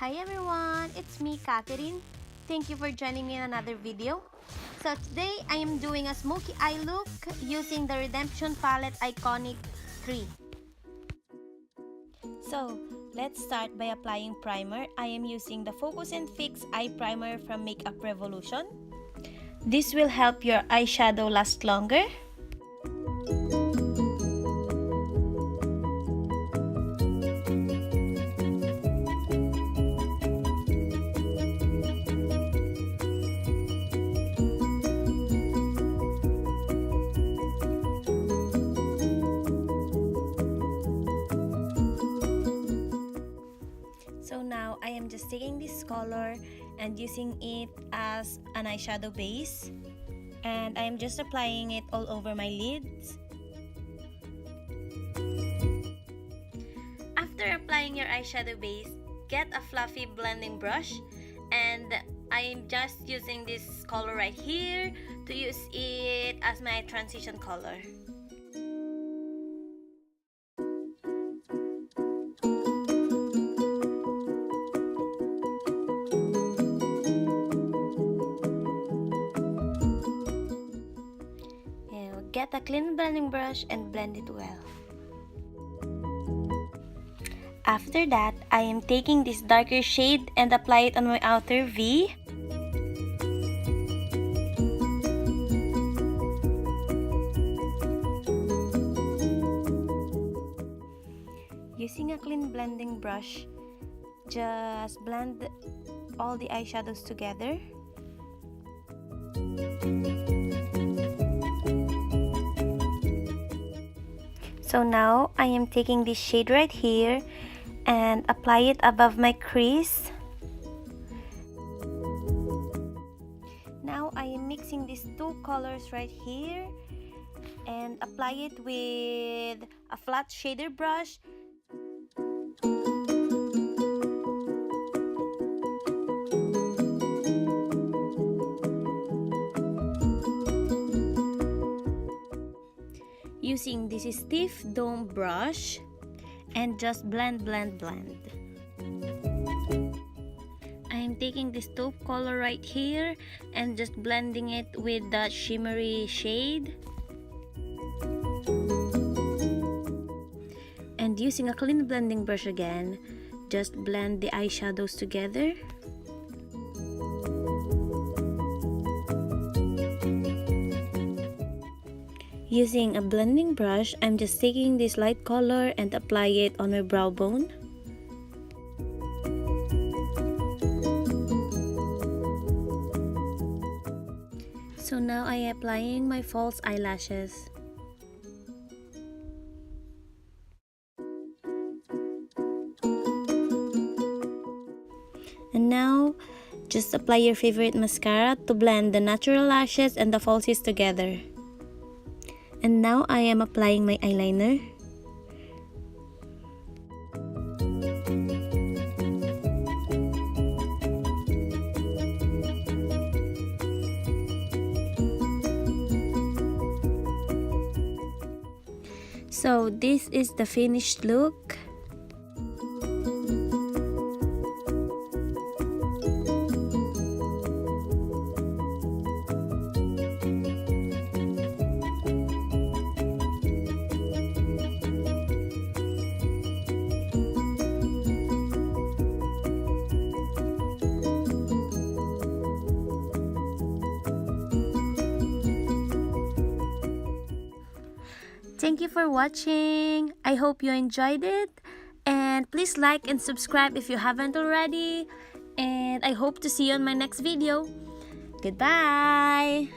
Hi everyone, it's me, Catherine. Thank you for joining me in another video. So today I am doing a smoky eye look using the Redemption Palette Iconic 3. So let's start by applying primer. I am using the Focus and Fix Eye Primer from Makeup Revolution. This will help your eyeshadow last longer. So now I am just taking this color and using it as an eyeshadow base, and I am just applying it all over my lids. After applying your eyeshadow base, get a fluffy blending brush, and I am just using this color right here to use it as my transition color. Get a clean blending brush and blend it well. After that, I am taking this darker shade and apply it on my outer V. Using a clean blending brush, just blend all the eyeshadows together. So now I am taking this shade right here and apply it above my crease. Now I am mixing these two colors right here and apply it with a flat shader brush. Using this stiff dome brush and just blend. I am taking this taupe color right here and just blending it with that shimmery shade. And using a clean blending brush again, just blend the eyeshadows together. Using a blending brush, I'm just taking this light color and apply it on my brow bone. So now I am applying my false eyelashes. And now, just apply your favorite mascara to blend the natural lashes and the falsies together. And now I am applying my eyeliner. So this is the finished look. Thank you for watching. I hope you enjoyed it. And please like and subscribe if you haven't already. And I hope to see you on my next video. Goodbye!